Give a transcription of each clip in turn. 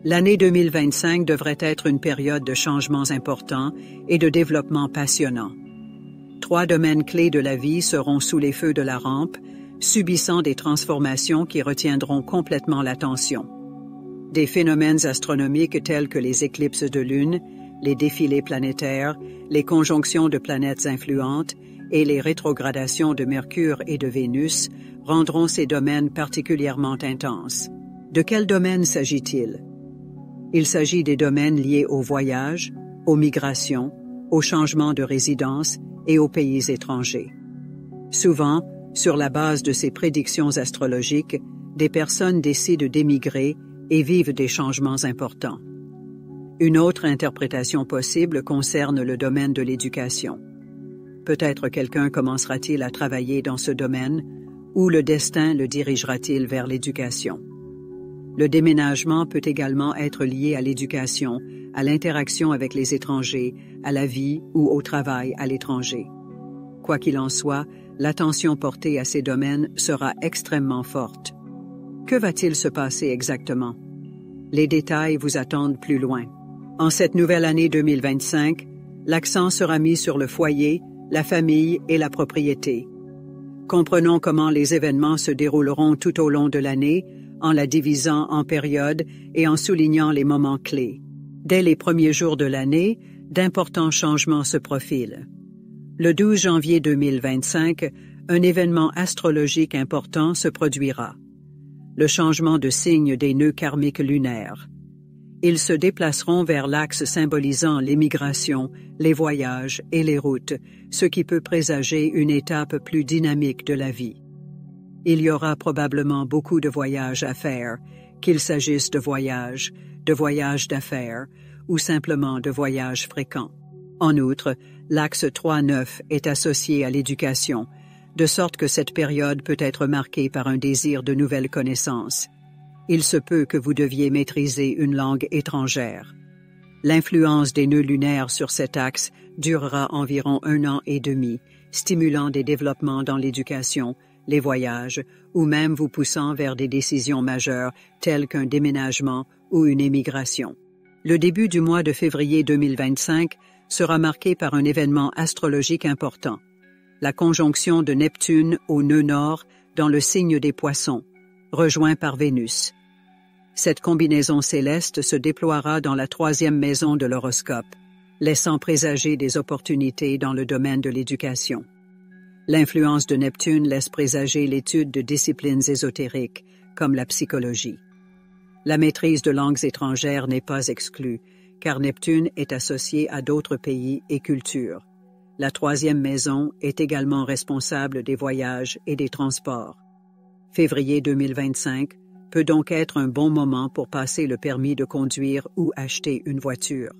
L'année 2025 devrait être une période de changements importants et de développement passionnant. 3 domaines clés de la vie seront sous les feux de la rampe, subissant des transformations qui retiendront complètement l'attention. Des phénomènes astronomiques tels que les éclipses de lune, les défilés planétaires, les conjonctions de planètes influentes et les rétrogradations de Mercure et de Vénus rendront ces domaines particulièrement intenses. De quel domaine s'agit-il? Il s'agit des domaines liés au voyage, aux migrations, au changement de résidence et aux pays étrangers. Souvent, sur la base de ces prédictions astrologiques, des personnes décident d'émigrer et vivent des changements importants. Une autre interprétation possible concerne le domaine de l'éducation. Peut-être quelqu'un commencera-t-il à travailler dans ce domaine, ou le destin le dirigera-t-il vers l'éducation. Le déménagement peut également être lié à l'éducation, à l'interaction avec les étrangers, à la vie ou au travail à l'étranger. Quoi qu'il en soit, l'attention portée à ces domaines sera extrêmement forte. Que va-t-il se passer exactement? Les détails vous attendent plus loin. En cette nouvelle année 2025, l'accent sera mis sur le foyer, la famille et la propriété. Comprenons comment les événements se dérouleront tout au long de l'année, en la divisant en périodes et en soulignant les moments clés. Dès les premiers jours de l'année, d'importants changements se profilent. Le 12 janvier 2025, un événement astrologique important se produira. Le changement de signe des nœuds karmiques lunaires. Ils se déplaceront vers l'axe symbolisant l'émigration, les voyages et les routes, ce qui peut présager une étape plus dynamique de la vie. Il y aura probablement beaucoup de voyages à faire, qu'il s'agisse de voyages d'affaires ou simplement de voyages fréquents. En outre, l'axe 3-9 est associé à l'éducation, de sorte que cette période peut être marquée par un désir de nouvelles connaissances. Il se peut que vous deviez maîtriser une langue étrangère. L'influence des nœuds lunaires sur cet axe durera environ 1 an et demi, stimulant des développements dans l'éducation, les voyages, ou même vous poussant vers des décisions majeures telles qu'un déménagement ou une émigration. Le début du mois de février 2025 sera marqué par un événement astrologique important, la conjonction de Neptune au nœud nord dans le signe des Poissons, rejoint par Vénus. Cette combinaison céleste se déploiera dans la 3e maison de l'horoscope, laissant présager des opportunités dans le domaine de l'éducation. L'influence de Neptune laisse présager l'étude de disciplines ésotériques, comme la psychologie. La maîtrise de langues étrangères n'est pas exclue, car Neptune est associé à d'autres pays et cultures. La 3e maison est également responsable des voyages et des transports. Février 2025 peut donc être un bon moment pour passer le permis de conduire ou acheter une voiture.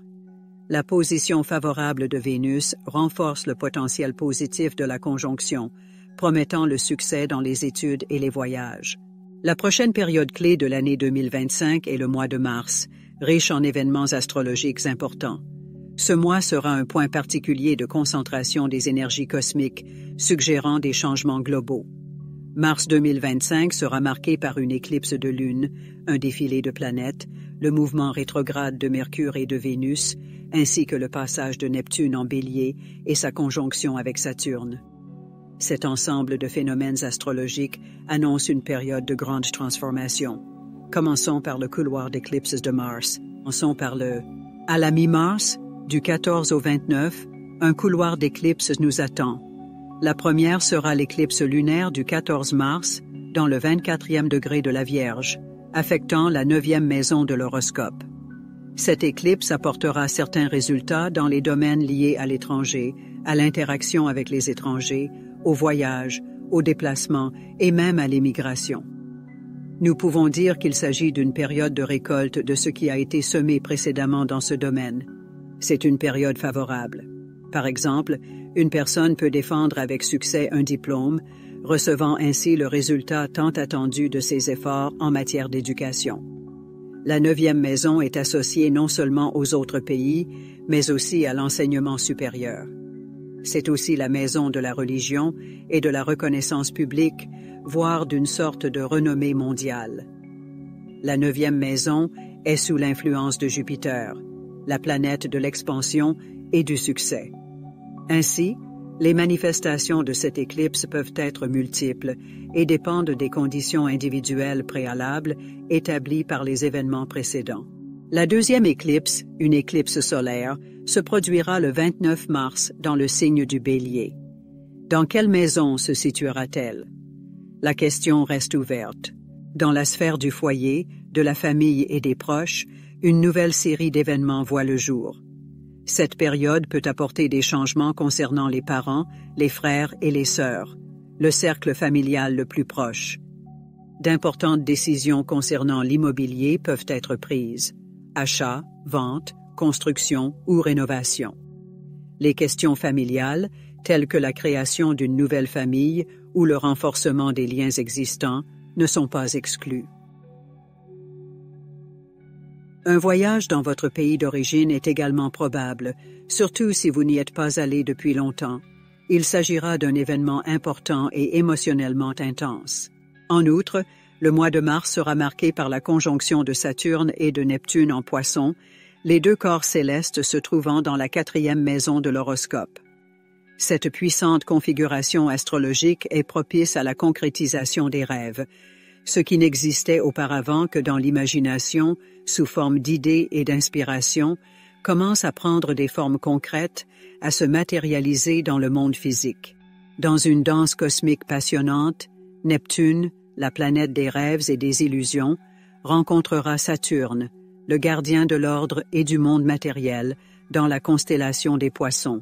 La position favorable de Vénus renforce le potentiel positif de la conjonction, promettant le succès dans les études et les voyages. La prochaine période clé de l'année 2025 est le mois de mars, riche en événements astrologiques importants. Ce mois sera un point particulier de concentration des énergies cosmiques, suggérant des changements globaux. Mars 2025 sera marqué par une éclipse de lune, un défilé de planètes, le mouvement rétrograde de Mercure et de Vénus, ainsi que le passage de Neptune en Bélier et sa conjonction avec Saturne. Cet ensemble de phénomènes astrologiques annonce une période de grande transformation. Commençons par le couloir d'éclipses de Mars. À la mi-mars, du 14 au 29, un couloir d'éclipses nous attend. La première sera l'éclipse lunaire du 14 mars, dans le 24e degré de la Vierge, affectant la 9e maison de l'horoscope. Cette éclipse apportera certains résultats dans les domaines liés à l'étranger, à l'interaction avec les étrangers, au voyage, au déplacement et même à l'émigration. Nous pouvons dire qu'il s'agit d'une période de récolte de ce qui a été semé précédemment dans ce domaine. C'est une période favorable. Par exemple, une personne peut défendre avec succès un diplôme, recevant ainsi le résultat tant attendu de ses efforts en matière d'éducation. La 9e maison est associée non seulement aux autres pays, mais aussi à l'enseignement supérieur. C'est aussi la maison de la religion et de la reconnaissance publique, voire d'une sorte de renommée mondiale. La 9e maison est sous l'influence de Jupiter, la planète de l'expansion et du succès. Ainsi, les manifestations de cette éclipse peuvent être multiples et dépendent des conditions individuelles préalables établies par les événements précédents. La deuxième éclipse, une éclipse solaire, se produira le 29 mars dans le signe du Bélier. Dans quelle maison se situera-t-elle? La question reste ouverte. Dans la sphère du foyer, de la famille et des proches, une nouvelle série d'événements voit le jour. Cette période peut apporter des changements concernant les parents, les frères et les sœurs, le cercle familial le plus proche. D'importantes décisions concernant l'immobilier peuvent être prises. Achat, vente, construction ou rénovation. Les questions familiales, telles que la création d'une nouvelle famille ou le renforcement des liens existants, ne sont pas exclues. Un voyage dans votre pays d'origine est également probable, surtout si vous n'y êtes pas allé depuis longtemps. Il s'agira d'un événement important et émotionnellement intense. En outre, le mois de mars sera marqué par la conjonction de Saturne et de Neptune en Poissons, les deux corps célestes se trouvant dans la 4e maison de l'horoscope. Cette puissante configuration astrologique est propice à la concrétisation des rêves, ce qui n'existait auparavant que dans l'imagination, sous forme d'idées et d'inspiration, commence à prendre des formes concrètes, à se matérialiser dans le monde physique. Dans une danse cosmique passionnante, Neptune, la planète des rêves et des illusions, rencontrera Saturne, le gardien de l'ordre et du monde matériel, dans la constellation des Poissons.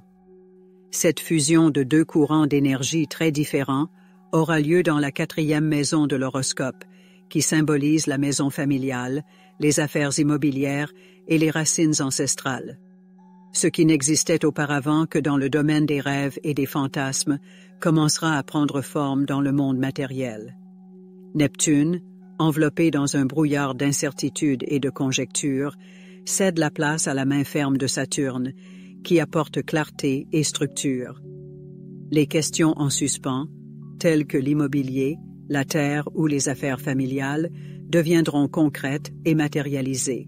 Cette fusion de deux courants d'énergie très différents aura lieu dans la 4e maison de l'horoscope, qui symbolise la maison familiale, les affaires immobilières et les racines ancestrales. Ce qui n'existait auparavant que dans le domaine des rêves et des fantasmes commencera à prendre forme dans le monde matériel. Neptune, enveloppé dans un brouillard d'incertitude et de conjectures, cède la place à la main ferme de Saturne, qui apporte clarté et structure. Les questions en suspens, telles que l'immobilier, la terre ou les affaires familiales, deviendront concrètes et matérialisées.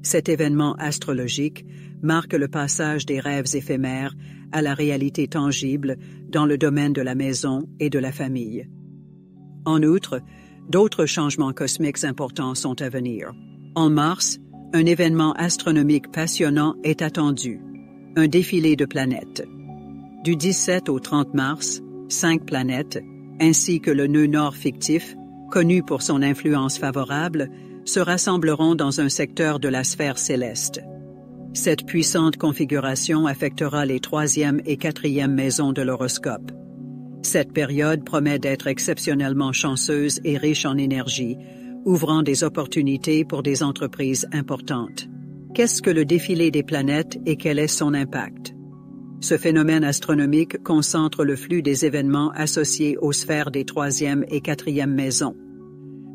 Cet événement astrologique marque le passage des rêves éphémères à la réalité tangible dans le domaine de la maison et de la famille. En outre, d'autres changements cosmiques importants sont à venir. En mars, un événement astronomique passionnant est attendu, un défilé de planètes. Du 17 au 30 mars, 5 planètes, ainsi que le nœud nord fictif, connu pour son influence favorable, se rassembleront dans un secteur de la sphère céleste. Cette puissante configuration affectera les 3e et 4e maisons de l'horoscope. Cette période promet d'être exceptionnellement chanceuse et riche en énergie, ouvrant des opportunités pour des entreprises importantes. Qu'est-ce que le défilé des planètes et quel est son impact? Ce phénomène astronomique concentre le flux des événements associés aux sphères des 3e et 4e maisons.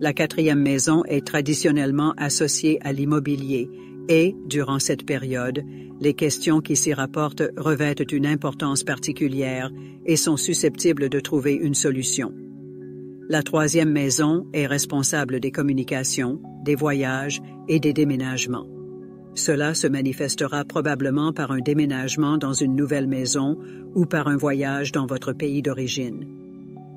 La 4e maison est traditionnellement associée à l'immobilier et, durant cette période, les questions qui s'y rapportent revêtent une importance particulière et sont susceptibles de trouver une solution. La 3e maison est responsable des communications, des voyages et des déménagements. Cela se manifestera probablement par un déménagement dans une nouvelle maison ou par un voyage dans votre pays d'origine.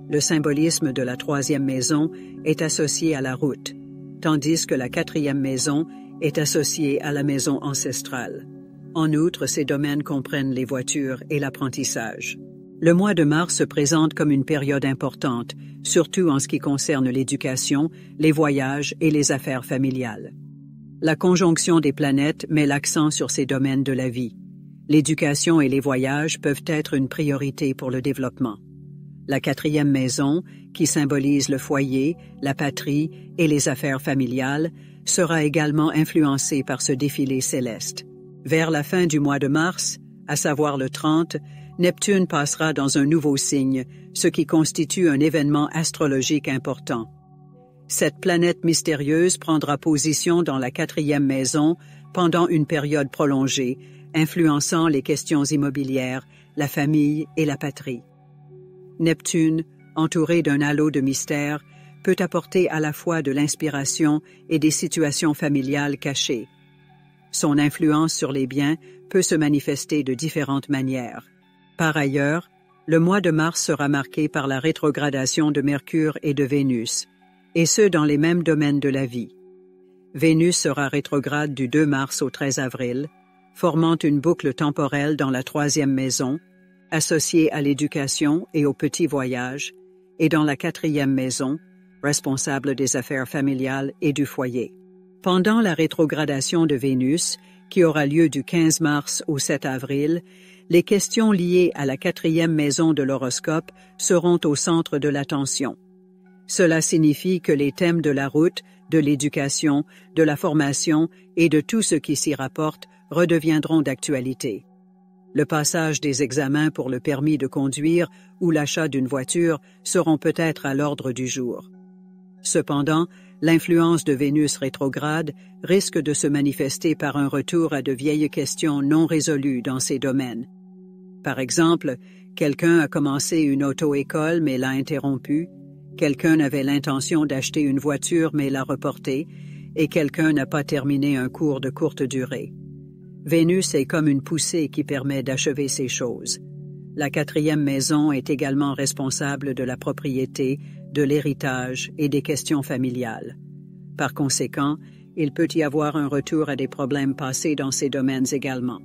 Le symbolisme de la 3e maison est associé à la route, tandis que la 4e maison est associée à la maison ancestrale. En outre, ces domaines comprennent les voitures et l'apprentissage. Le mois de mars se présente comme une période importante, surtout en ce qui concerne l'éducation, les voyages et les affaires familiales. La conjonction des planètes met l'accent sur ces domaines de la vie. L'éducation et les voyages peuvent être une priorité pour le développement. La 4e maison, qui symbolise le foyer, la patrie et les affaires familiales, sera également influencée par ce défilé céleste. Vers la fin du mois de mars, à savoir le 30, Neptune passera dans un nouveau signe, ce qui constitue un événement astrologique important. Cette planète mystérieuse prendra position dans la 4e maison pendant une période prolongée, influençant les questions immobilières, la famille et la patrie. Neptune, entouré d'un halo de mystère, peut apporter à la fois de l'inspiration et des situations familiales cachées. Son influence sur les biens peut se manifester de différentes manières. Par ailleurs, le mois de mars sera marqué par la rétrogradation de Mercure et de Vénus, et ce dans les mêmes domaines de la vie. Vénus sera rétrograde du 2 mars au 13 avril, formant une boucle temporelle dans la 3e maison, associée à l'éducation et aux petits voyages, et dans la 4e maison, responsable des affaires familiales et du foyer. Pendant la rétrogradation de Vénus, qui aura lieu du 15 mars au 7 avril, les questions liées à la 4e maison de l'horoscope seront au centre de l'attention. Cela signifie que les thèmes de la route, de l'éducation, de la formation et de tout ce qui s'y rapporte redeviendront d'actualité. Le passage des examens pour le permis de conduire ou l'achat d'une voiture seront peut-être à l'ordre du jour. Cependant, l'influence de Vénus rétrograde risque de se manifester par un retour à de vieilles questions non résolues dans ces domaines. Par exemple, quelqu'un a commencé une auto-école mais l'a interrompue, quelqu'un avait l'intention d'acheter une voiture mais l'a reportée, et quelqu'un n'a pas terminé un cours de courte durée. Vénus est comme une poussée qui permet d'achever ces choses. La 4e maison est également responsable de la propriété, de l'héritage et des questions familiales. Par conséquent, il peut y avoir un retour à des problèmes passés dans ces domaines également.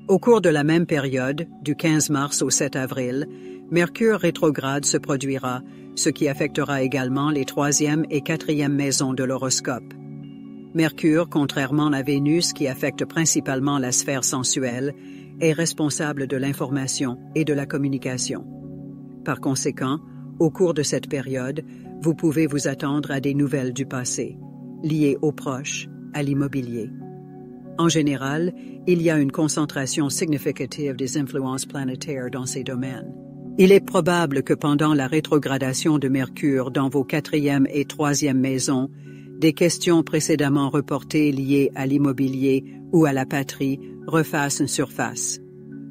Au cours de la même période, du 15 mars au 7 avril, Mercure rétrograde se produira, ce qui affectera également les 3e et 4e maisons de l'horoscope. Mercure, contrairement à Vénus qui affecte principalement la sphère sensuelle, est responsable de l'information et de la communication. Par conséquent, au cours de cette période, vous pouvez vous attendre à des nouvelles du passé, liées aux proches, à l'immobilier. En général, il y a une concentration significative des influences planétaires dans ces domaines. Il est probable que pendant la rétrogradation de Mercure dans vos 4e et 3e maisons, des questions précédemment reportées liées à l'immobilier ou à la patrie refassent surface.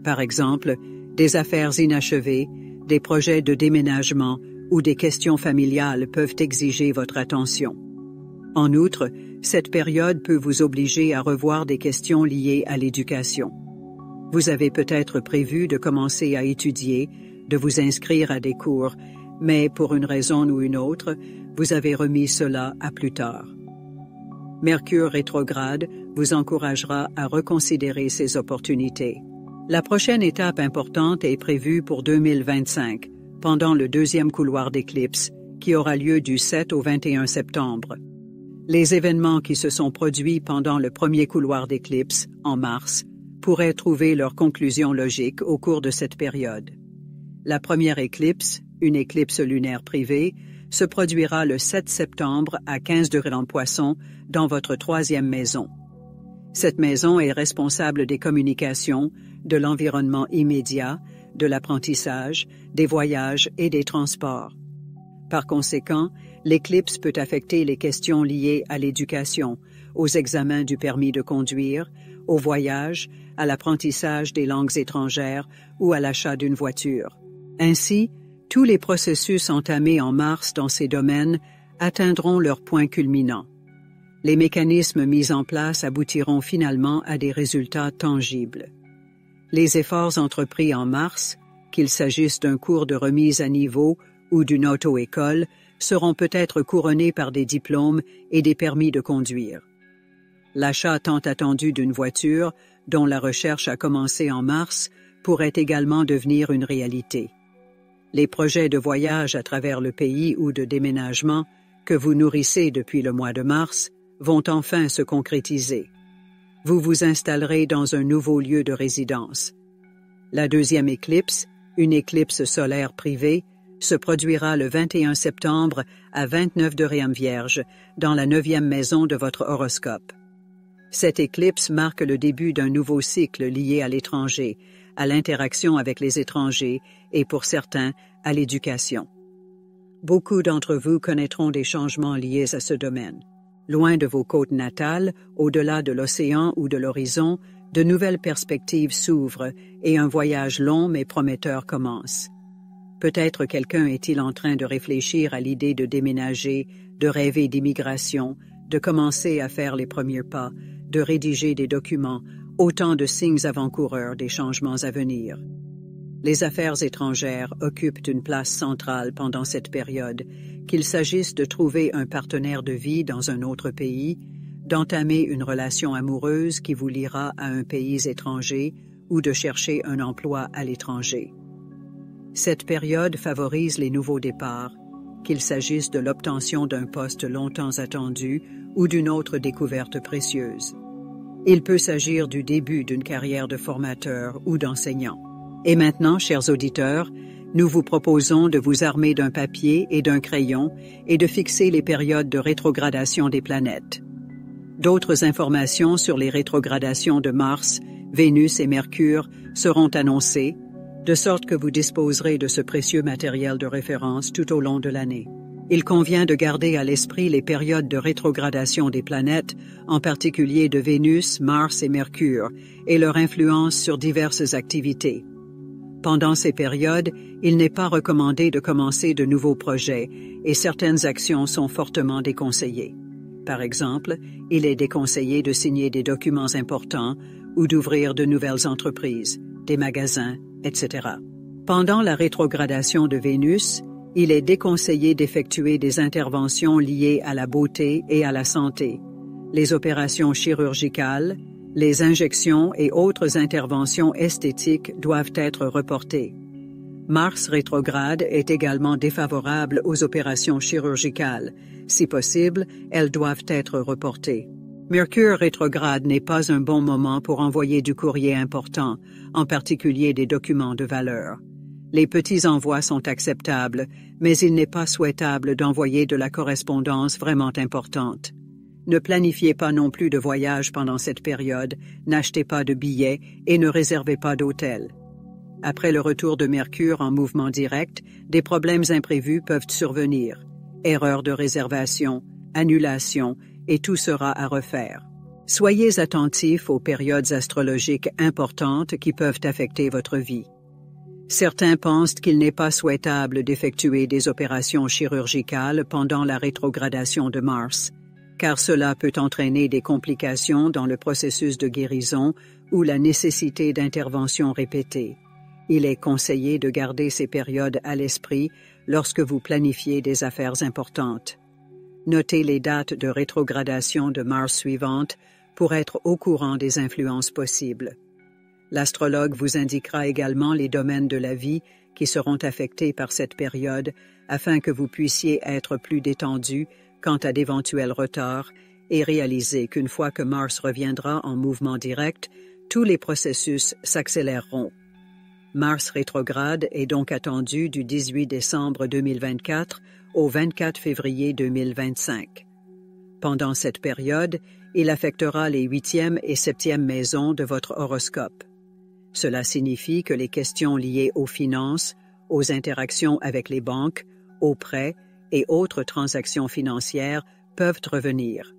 Par exemple, des affaires inachevées, des projets de déménagement ou des questions familiales peuvent exiger votre attention. En outre, cette période peut vous obliger à revoir des questions liées à l'éducation. Vous avez peut-être prévu de commencer à étudier, de vous inscrire à des cours, mais pour une raison ou une autre, vous avez remis cela à plus tard. Mercure rétrograde vous encouragera à reconsidérer ces opportunités. La prochaine étape importante est prévue pour 2025, pendant le 2e couloir d'éclipse, qui aura lieu du 7 au 21 septembre. Les événements qui se sont produits pendant le premier couloir d'éclipse, en mars, pourraient trouver leur conclusion logique au cours de cette période. La première éclipse, une éclipse lunaire privée, se produira le 7 septembre à 15 degrés en Poisson dans votre 3e maison. Cette maison est responsable des communications, de l'environnement immédiat, de l'apprentissage, des voyages et des transports. Par conséquent, l'éclipse peut affecter les questions liées à l'éducation, aux examens du permis de conduire, aux voyages, à l'apprentissage des langues étrangères ou à l'achat d'une voiture. Ainsi, tous les processus entamés en mars dans ces domaines atteindront leur point culminant. Les mécanismes mis en place aboutiront finalement à des résultats tangibles. Les efforts entrepris en mars, qu'il s'agisse d'un cours de remise à niveau ou d'une auto-école, seront peut-être couronnés par des diplômes et des permis de conduire. L'achat tant attendu d'une voiture, dont la recherche a commencé en mars, pourrait également devenir une réalité. Les projets de voyage à travers le pays ou de déménagement que vous nourrissez depuis le mois de mars vont enfin se concrétiser. Vous vous installerez dans un nouveau lieu de résidence. La 2e éclipse, une éclipse solaire privée, se produira le 21 septembre à 29 degrés Vierge, dans la 9e maison de votre horoscope. Cette éclipse marque le début d'un nouveau cycle lié à l'étranger, à l'interaction avec les étrangers et, pour certains, à l'éducation. Beaucoup d'entre vous connaîtront des changements liés à ce domaine. Loin de vos côtes natales, au-delà de l'océan ou de l'horizon, de nouvelles perspectives s'ouvrent et un voyage long mais prometteur commence. Peut-être quelqu'un est-il en train de réfléchir à l'idée de déménager, de rêver d'immigration, de commencer à faire les premiers pas, de rédiger des documents, autant de signes avant-coureurs des changements à venir. Les affaires étrangères occupent une place centrale pendant cette période, qu'il s'agisse de trouver un partenaire de vie dans un autre pays, d'entamer une relation amoureuse qui vous liera à un pays étranger ou de chercher un emploi à l'étranger. Cette période favorise les nouveaux départs, qu'il s'agisse de l'obtention d'un poste longtemps attendu ou d'une autre découverte précieuse. Il peut s'agir du début d'une carrière de formateur ou d'enseignant. Et maintenant, chers auditeurs, nous vous proposons de vous armer d'un papier et d'un crayon et de fixer les périodes de rétrogradation des planètes. D'autres informations sur les rétrogradations de Mars, Vénus et Mercure seront annoncées, de sorte que vous disposerez de ce précieux matériel de référence tout au long de l'année. Il convient de garder à l'esprit les périodes de rétrogradation des planètes, en particulier de Vénus, Mars et Mercure, et leur influence sur diverses activités. Pendant ces périodes, il n'est pas recommandé de commencer de nouveaux projets et certaines actions sont fortement déconseillées. Par exemple, il est déconseillé de signer des documents importants ou d'ouvrir de nouvelles entreprises, des magasins, etc. Pendant la rétrogradation de Vénus, il est déconseillé d'effectuer des interventions liées à la beauté et à la santé, les opérations chirurgicales, les injections et autres interventions esthétiques doivent être reportées. Mars rétrograde est également défavorable aux opérations chirurgicales. Si possible, elles doivent être reportées. Mercure rétrograde n'est pas un bon moment pour envoyer du courrier important, en particulier des documents de valeur. Les petits envois sont acceptables, mais il n'est pas souhaitable d'envoyer de la correspondance vraiment importante. Ne planifiez pas non plus de voyage pendant cette période, n'achetez pas de billets et ne réservez pas d'hôtel. Après le retour de Mercure en mouvement direct, des problèmes imprévus peuvent survenir. Erreurs de réservation, annulation, et tout sera à refaire. Soyez attentifs aux périodes astrologiques importantes qui peuvent affecter votre vie. Certains pensent qu'il n'est pas souhaitable d'effectuer des opérations chirurgicales pendant la rétrogradation de Mars, car cela peut entraîner des complications dans le processus de guérison ou la nécessité d'interventions répétées. Il est conseillé de garder ces périodes à l'esprit lorsque vous planifiez des affaires importantes. Notez les dates de rétrogradation de Mars suivantes pour être au courant des influences possibles. L'astrologue vous indiquera également les domaines de la vie qui seront affectés par cette période afin que vous puissiez être plus détendu quant à d'éventuels retards et réaliser qu'une fois que Mars reviendra en mouvement direct, tous les processus s'accéléreront. Mars rétrograde est donc attendu du 18 décembre 2024 au 24 février 2025. Pendant cette période, il affectera les 8e et 7e maisons de votre horoscope. Cela signifie que les questions liées aux finances, aux interactions avec les banques, aux prêts et autres transactions financières peuvent revenir.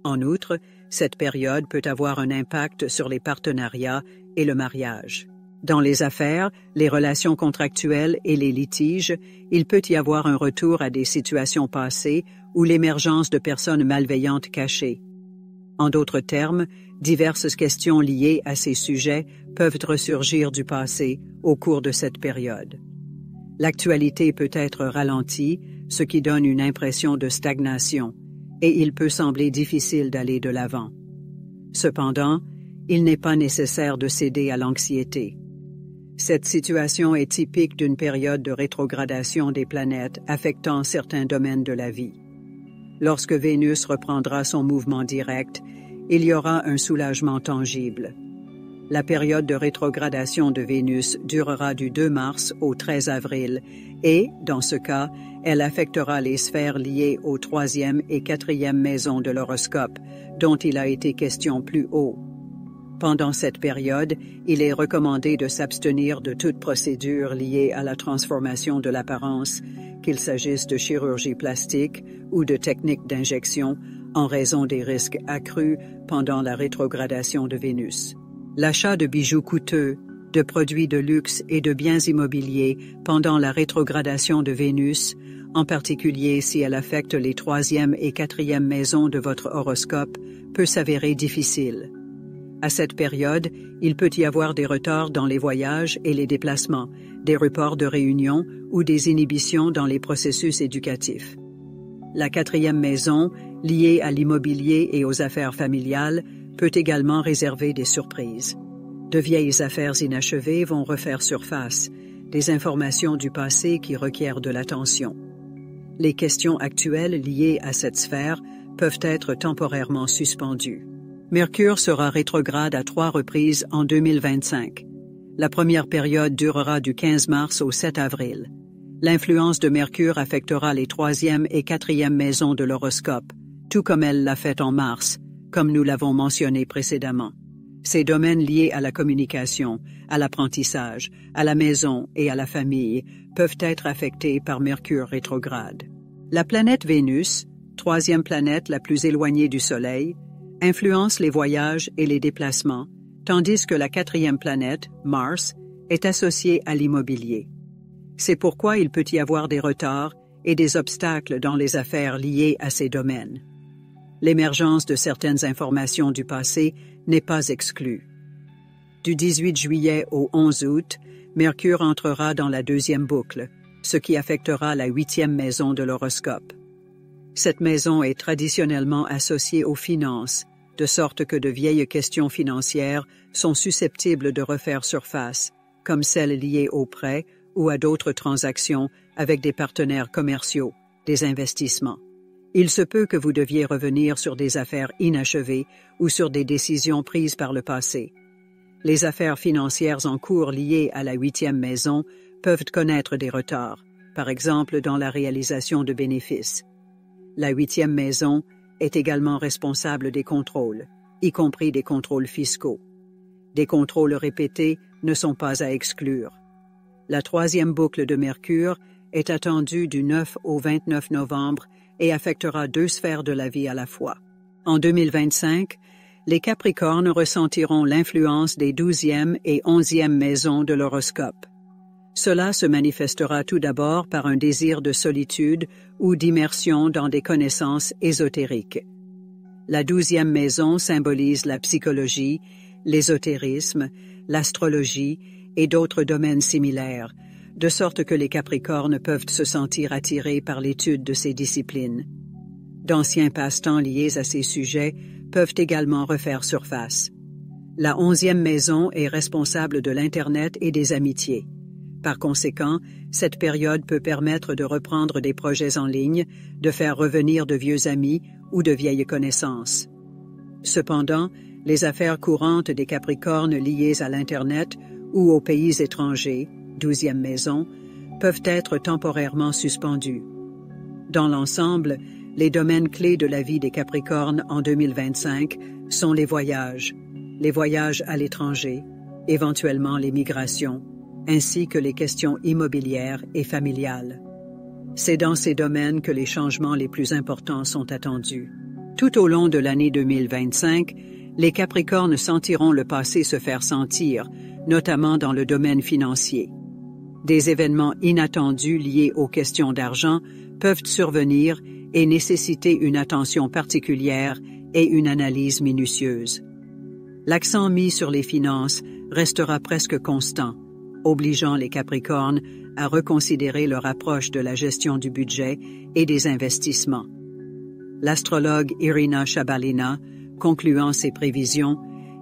En outre, cette période peut avoir un impact sur les partenariats et le mariage. Dans les affaires, les relations contractuelles et les litiges, il peut y avoir un retour à des situations passées ou l'émergence de personnes malveillantes cachées. En d'autres termes, diverses questions liées à ces sujets peuvent ressurgir du passé au cours de cette période. L'actualité peut être ralentie, ce qui donne une impression de stagnation, et il peut sembler difficile d'aller de l'avant. Cependant, il n'est pas nécessaire de céder à l'anxiété. Cette situation est typique d'une période de rétrogradation des planètes affectant certains domaines de la vie. Lorsque Vénus reprendra son mouvement direct, il y aura un soulagement tangible. La période de rétrogradation de Vénus durera du 2 mars au 13 avril et, dans ce cas, elle affectera les sphères liées aux 3e et 4e maisons de l'horoscope, dont il a été question plus haut. Pendant cette période, il est recommandé de s'abstenir de toute procédure liée à la transformation de l'apparence, qu'il s'agisse de chirurgie plastique ou de techniques d'injection, en raison des risques accrus pendant la rétrogradation de Vénus. L'achat de bijoux coûteux, de produits de luxe et de biens immobiliers pendant la rétrogradation de Vénus, en particulier si elle affecte les 3e et 4e maisons de votre horoscope, peut s'avérer difficile. À cette période, il peut y avoir des retards dans les voyages et les déplacements, des reports de réunions ou des inhibitions dans les processus éducatifs. La 4e maison, liée à l'immobilier et aux affaires familiales, peut également réserver des surprises. De vieilles affaires inachevées vont refaire surface, des informations du passé qui requièrent de l'attention. Les questions actuelles liées à cette sphère peuvent être temporairement suspendues. Mercure sera rétrograde à 3 reprises en 2025. La première période durera du 15 mars au 7 avril. L'influence de Mercure affectera les 3e et 4e maisons de l'horoscope, tout comme elle l'a fait en mars, comme nous l'avons mentionné précédemment. Ces domaines liés à la communication, à l'apprentissage, à la maison et à la famille peuvent être affectés par Mercure rétrograde. La planète Vénus, 3e planète la plus éloignée du Soleil, influence les voyages et les déplacements, tandis que la 4e planète, Mars, est associée à l'immobilier. C'est pourquoi il peut y avoir des retards et des obstacles dans les affaires liées à ces domaines. L'émergence de certaines informations du passé n'est pas exclue. Du 18 juillet au 11 août, Mercure entrera dans la 2e boucle, ce qui affectera la 8e maison de l'horoscope. Cette maison est traditionnellement associée aux finances, de sorte que de vieilles questions financières sont susceptibles de refaire surface, comme celles liées aux prêts ou à d'autres transactions avec des partenaires commerciaux, des investissements. Il se peut que vous deviez revenir sur des affaires inachevées ou sur des décisions prises par le passé. Les affaires financières en cours liées à la 8e maison peuvent connaître des retards, par exemple dans la réalisation de bénéfices. La 8e maison est également responsable des contrôles, y compris des contrôles fiscaux. Des contrôles répétés ne sont pas à exclure. La 3e boucle de Mercure est attendue du 9 au 29 novembre et affectera 2 sphères de la vie à la fois. En 2025, les Capricornes ressentiront l'influence des 12e et 11e maisons de l'horoscope. Cela se manifestera tout d'abord par un désir de solitude ou d'immersion dans des connaissances ésotériques. La 12e maison symbolise la psychologie, l'ésotérisme, l'astrologie et d'autres domaines similaires, de sorte que les Capricornes peuvent se sentir attirés par l'étude de ces disciplines. D'anciens passe-temps liés à ces sujets peuvent également refaire surface. La 11e maison est responsable de l'Internet et des amitiés. Par conséquent, cette période peut permettre de reprendre des projets en ligne, de faire revenir de vieux amis ou de vieilles connaissances. Cependant, les affaires courantes des Capricornes liées à l'Internet ou aux pays étrangers, 12e maison, peuvent être temporairement suspendues. Dans l'ensemble, les domaines clés de la vie des Capricornes en 2025 sont les voyages à l'étranger, éventuellement les migrations, ainsi que les questions immobilières et familiales. C'est dans ces domaines que les changements les plus importants sont attendus. Tout au long de l'année 2025, les Capricornes sentiront le passé se faire sentir, notamment dans le domaine financier. Des événements inattendus liés aux questions d'argent peuvent survenir et nécessiter une attention particulière et une analyse minutieuse. L'accent mis sur les finances restera presque constant, obligeant les Capricornes à reconsidérer leur approche de la gestion du budget et des investissements. L'astrologue Irina Shabalina, concluant ses prévisions,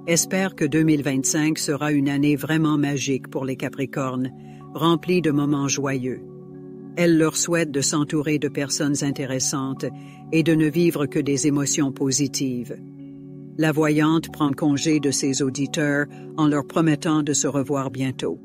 espère que 2025 sera une année vraiment magique pour les Capricornes, remplie de moments joyeux. Elle leur souhaite de s'entourer de personnes intéressantes et de ne vivre que des émotions positives. La voyante prend congé de ses auditeurs en leur promettant de se revoir bientôt.